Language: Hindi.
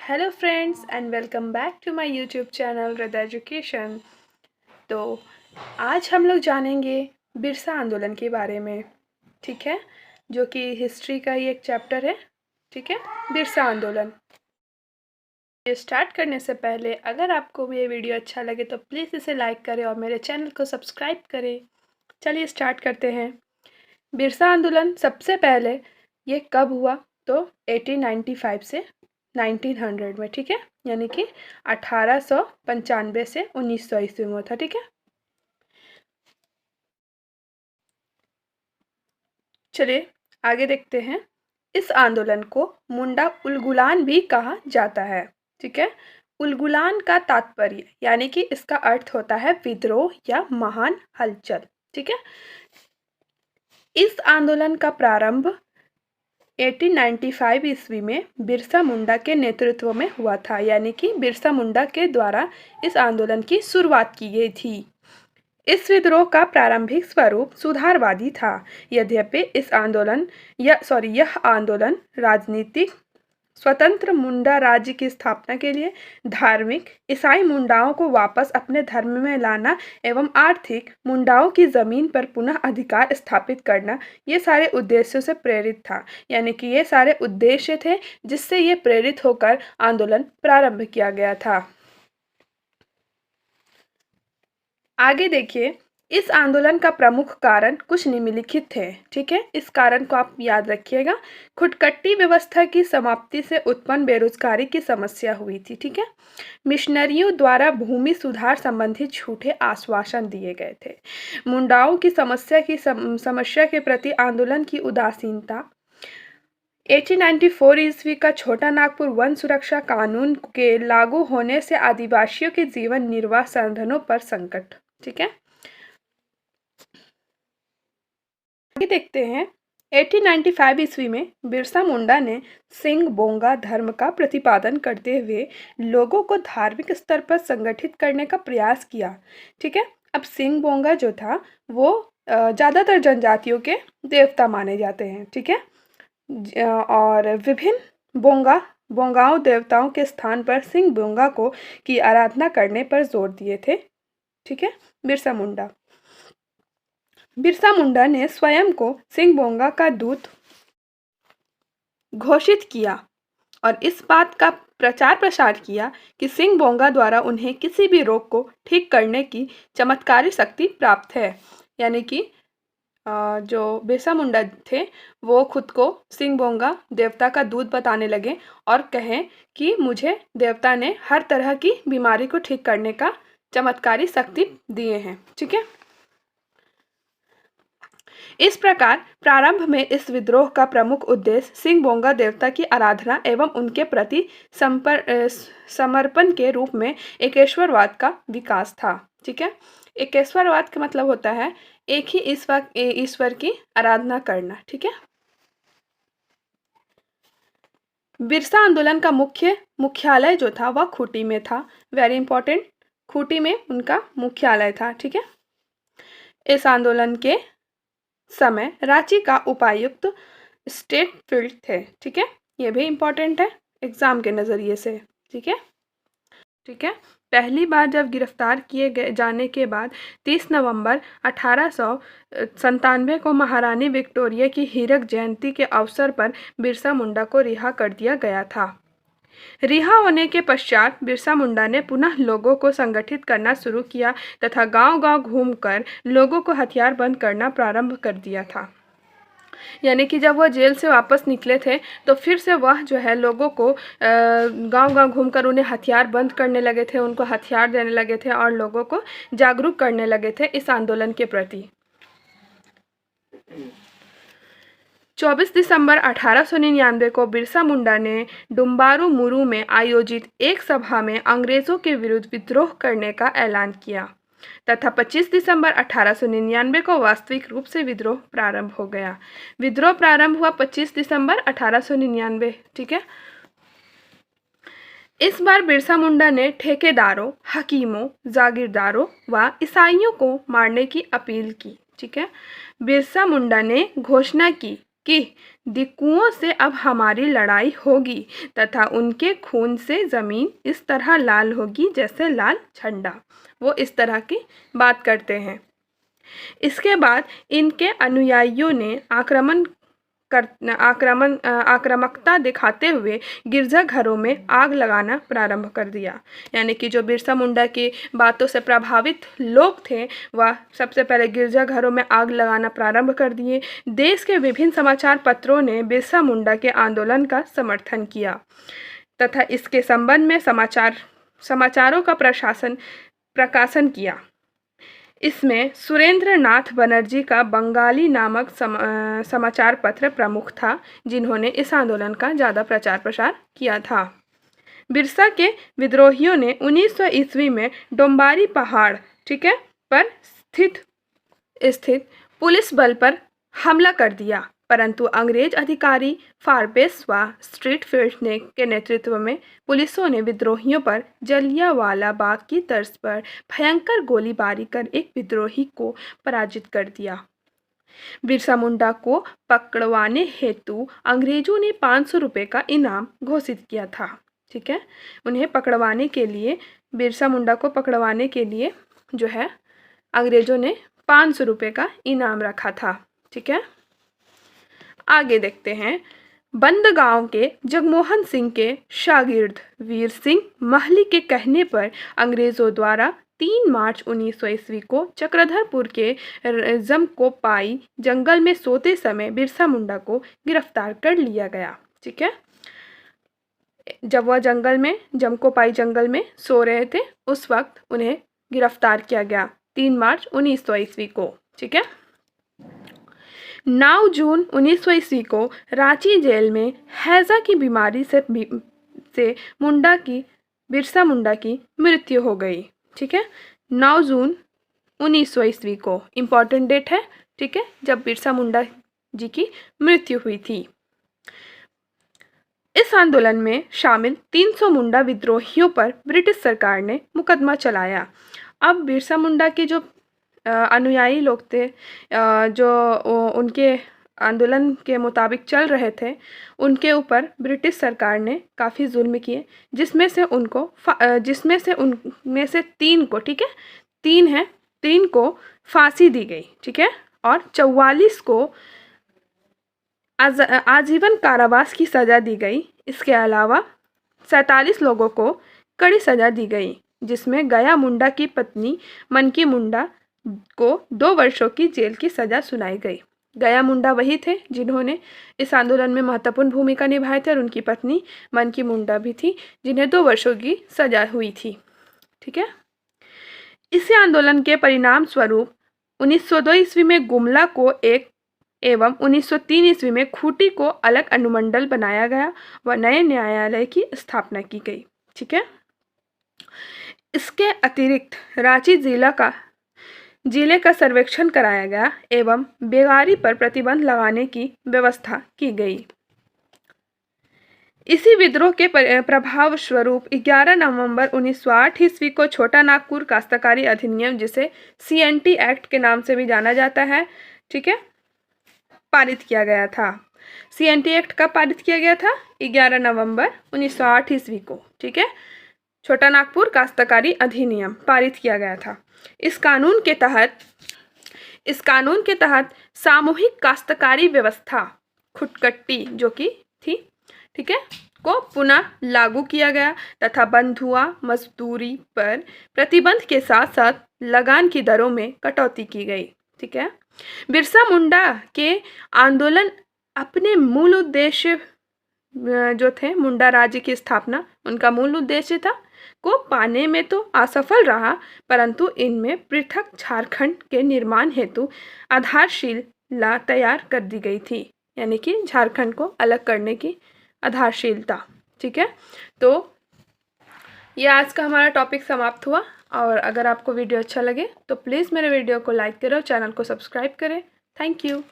Hello friends and welcome back to my YouTube channel रद एजुकेशन। तो आज हम लोग जानेंगे बिरसा आंदोलन के बारे में, ठीक है, जो कि हिस्ट्री का ही एक चैप्टर है। ठीक है, बिरसा आंदोलन। ये स्टार्ट करने से पहले अगर आपको ये वीडियो अच्छा लगे तो प्लीज़ इसे लाइक करें और मेरे चैनल को सब्सक्राइब करें। चलिए स्टार्ट करते हैं। बिरसा आंदोलन सबसे पहले ये कब हुआ? तो 1895 से 1900 में, ठीक है, यानी कि 1895 से 1900 ईस्वी में था। ठीक है, चलिए आगे देखते हैं। इस आंदोलन को मुंडा उलगुलान भी कहा जाता है। ठीक है, उलगुलान का तात्पर्य यानी कि इसका अर्थ होता है विद्रोह या महान हलचल। ठीक है, इस आंदोलन का प्रारंभ 1895 ईस्वी में बिरसा मुंडा के नेतृत्व में हुआ था, यानी कि बिरसा मुंडा के द्वारा इस आंदोलन की शुरुआत की गई थी। इस विद्रोह का प्रारंभिक स्वरूप सुधारवादी था। यद्यपि यह आंदोलन राजनीतिक स्वतंत्र मुंडा राज्य की स्थापना के लिए, धार्मिक ईसाई मुंडाओं को वापस अपने धर्म में लाना एवं आर्थिक मुंडाओं की जमीन पर पुनः अधिकार स्थापित करना, ये सारे उद्देश्यों से प्रेरित था। यानी कि ये सारे उद्देश्य थे जिससे ये प्रेरित होकर आंदोलन प्रारंभ किया गया था। आगे देखिए, इस आंदोलन का प्रमुख कारण कुछ निम्नलिखित थे। ठीक है, इस कारण को आप याद रखिएगा। खुटकट्टी व्यवस्था की समाप्ति से उत्पन्न बेरोजगारी की समस्या हुई थी। ठीक है, मिशनरियों द्वारा भूमि सुधार संबंधी झूठे आश्वासन दिए गए थे। मुंडाओं की समस्या के प्रति आंदोलन की उदासीनता, 1894 ईस्वी का छोटा नागपुर वन सुरक्षा कानून के लागू होने से आदिवासियों के जीवन निर्वाह साधनों पर संकट। ठीक है, आगे देखते हैं। 1895 ईस्वी में बिरसा मुंडा ने सिंह बोंगा धर्म का प्रतिपादन करते हुए लोगों को धार्मिक स्तर पर संगठित करने का प्रयास किया। ठीक है, अब सिंह बोंगा जो था वो ज़्यादातर जनजातियों के देवता माने जाते हैं। ठीक है, और विभिन्न बोंगाओं देवताओं के स्थान पर सिंह बोंगा को की आराधना करने पर जोर दिए थे। ठीक है, बिरसा मुंडा ने स्वयं को सिंह बोंगा का दूत घोषित किया और इस बात का प्रचार प्रसार किया कि सिंह बोंगा द्वारा उन्हें किसी भी रोग को ठीक करने की चमत्कारी शक्ति प्राप्त है। यानी कि जो बिरसा मुंडा थे वो खुद को सिंह बोंगा देवता का दूत बताने लगे और कहें कि मुझे देवता ने हर तरह की बीमारी को ठीक करने का चमत्कारी शक्ति दिए हैं। ठीक है, इस प्रकार प्रारंभ में इस विद्रोह का प्रमुख उद्देश्य सिंह बोंगा देवता की आराधना एवं उनके प्रति समर्पण के रूप में एकेश्वरवाद का विकास था। ठीक है, एकेश्वरवाद का मतलब होता है एक ही ईश्वर की आराधना करना। ठीक है, बिरसा आंदोलन का मुख्यालय जो था वह खूंटी में था। वेरी इंपॉर्टेंट, खूंटी में उनका मुख्यालय था। ठीक है, इस आंदोलन के समय रांची का उपायुक्त स्टेट फील्ड थे। ठीक है, ये भी इम्पोर्टेंट है एग्जाम के नज़रिए से। ठीक है, पहली बार जब गिरफ्तार किए जाने के बाद 30 नवंबर 1897 को महारानी विक्टोरिया की हीरक जयंती के अवसर पर बिरसा मुंडा को रिहा कर दिया गया था। रिहा होने के पश्चात बिरसा मुंडा ने पुनः लोगों को संगठित करना शुरू किया तथा गांव-गांव घूमकर लोगों को हथियार बंद करना प्रारंभ कर दिया था। यानी कि जब वह जेल से वापस निकले थे तो फिर से वह जो है लोगों को गांव-गांव घूमकर उन्हें हथियार बंद करने लगे थे, उनको हथियार देने लगे थे और लोगों को जागरूक करने लगे थे इस आंदोलन के प्रति। 24 दिसंबर 1899 को बिरसा मुंडा ने डुम्बारू मुरू में आयोजित एक सभा में अंग्रेजों के विरुद्ध विद्रोह करने का ऐलान किया तथा 25 दिसंबर 1899 को वास्तविक रूप से विद्रोह प्रारंभ हो गया। विद्रोह प्रारंभ हुआ 25 दिसंबर 1899। ठीक है, इस बार बिरसा मुंडा ने ठेकेदारों, हकीमों, जागीरदारों व ईसाइयों को मारने की अपील की। ठीक है, बिरसा मुंडा ने घोषणा की कि दिकुओं से अब हमारी लड़ाई होगी तथा उनके खून से ज़मीन इस तरह लाल होगी जैसे लाल झंडा। वो इस तरह की बात करते हैं। इसके बाद इनके अनुयायियों ने आक्रामकता दिखाते हुए गिरजाघरों में आग लगाना प्रारंभ कर दिया। यानी कि जो बिरसा मुंडा की बातों से प्रभावित लोग थे वह सबसे पहले गिरजाघरों में आग लगाना प्रारंभ कर दिए। देश के विभिन्न समाचार पत्रों ने बिरसा मुंडा के आंदोलन का समर्थन किया तथा इसके संबंध में समाचारों का प्रकाशन किया। इसमें सुरेंद्र नाथ बनर्जी का बंगाली नामक समाचार पत्र प्रमुख था, जिन्होंने इस आंदोलन का ज़्यादा प्रचार प्रसार किया था। बिरसा के विद्रोहियों ने 1900 ईस्वी में डोंबारी पहाड़ पर स्थित पुलिस बल पर हमला कर दिया, परंतु अंग्रेज अधिकारी फारबेस व स्ट्रीटफील्ड के नेतृत्व में पुलिसों ने विद्रोहियों पर जलियांवाला बाग की तर्ज पर भयंकर गोलीबारी कर एक विद्रोही को पराजित कर दिया। बिरसा मुंडा को पकड़वाने हेतु अंग्रेजों ने 500 रुपये का इनाम घोषित किया था। ठीक है, उन्हें पकड़वाने के लिए, बिरसा मुंडा को पकड़वाने के लिए जो है अंग्रेजों ने 500 रुपये का इनाम रखा था। ठीक है, आगे देखते हैं। बंदगांव के जगमोहन सिंह के शागिर्द वीर सिंह महली के कहने पर अंग्रेजों द्वारा 3 मार्च 1900 ईस्वी को चक्रधरपुर के जमकोपाई जंगल में सोते समय बिरसा मुंडा को गिरफ्तार कर लिया गया। ठीक है, जब वह जमकोपाई जंगल में सो रहे थे उस वक्त उन्हें गिरफ्तार किया गया 3 मार्च 1900 ईस्वी को। ठीक है, 9 जून 1900 ईस्वी को रांची जेल में हैजा की बीमारी से बिरसा मुंडा की मृत्यु हो गई। ठीक है, 9 जून 1900 ईस्वी को इम्पॉर्टेंट डेट है। ठीक है, जब बिरसा मुंडा जी की मृत्यु हुई थी। इस आंदोलन में शामिल 300 मुंडा विद्रोहियों पर ब्रिटिश सरकार ने मुकदमा चलाया। अब बिरसा मुंडा के जो अनुयायी लोग थे, जो उनके आंदोलन के मुताबिक चल रहे थे, उनके ऊपर ब्रिटिश सरकार ने काफ़ी जुल्म किए, जिसमें से उनमें से 3 को, ठीक है, 3 को फांसी दी गई। ठीक है, और 44 को आजीवन कारावास की सज़ा दी गई। इसके अलावा 47 लोगों को कड़ी सज़ा दी गई, जिसमें गया मुंडा की पत्नी मनकी मुंडा को 2 वर्षों की जेल की सज़ा सुनाई गई। गया मुंडा वही थे जिन्होंने इस आंदोलन में महत्वपूर्ण भूमिका निभाई थी, और उनकी पत्नी मनकी मुंडा भी थी जिन्हें 2 वर्षों की सज़ा हुई थी। ठीक है, इसी आंदोलन के परिणाम स्वरूप 1902 ईस्वी में गुमला को एक एवं 1903 ईस्वी में खूंटी को अलग अनुमंडल बनाया गया व नए न्यायालय की स्थापना की गई। ठीक है, इसके अतिरिक्त रांची जिले का सर्वेक्षण कराया गया एवं बेगारी पर प्रतिबंध लगाने की व्यवस्था की गई। इसी विद्रोह के प्रभाव स्वरूप 11 नवंबर 1908 ईस्वी को छोटा नागपुर काश्तकारी अधिनियम, जिसे CNT एक्ट के नाम से भी जाना जाता है, ठीक है, पारित किया गया था। CNT एक्ट कब पारित किया गया था? 11 नवंबर 1908 ईस्वी को। ठीक है, छोटा नागपुर काश्तकारी अधिनियम पारित किया गया था। इस कानून के तहत सामूहिक काश्तकारी व्यवस्था खुटकट्टी जो कि थी, ठीक है, को पुनः लागू किया गया तथा बंधुआ मजदूरी पर प्रतिबंध के साथ साथ लगान की दरों में कटौती की गई। ठीक है, बिरसा मुंडा के आंदोलन अपने मूल उद्देश्य जो थे, मुंडा राज्य की स्थापना, उनका मूल उद्देश्य था, को पाने में तो असफल रहा, परंतु इनमें पृथक झारखंड के निर्माण हेतु आधारशिला तैयार कर दी गई थी, यानी कि झारखंड को अलग करने की आधारशिलता। ठीक है, तो ये आज का हमारा टॉपिक समाप्त हुआ, और अगर आपको वीडियो अच्छा लगे तो प्लीज़ मेरे वीडियो को लाइक करें और चैनल को सब्सक्राइब करें। Thank you.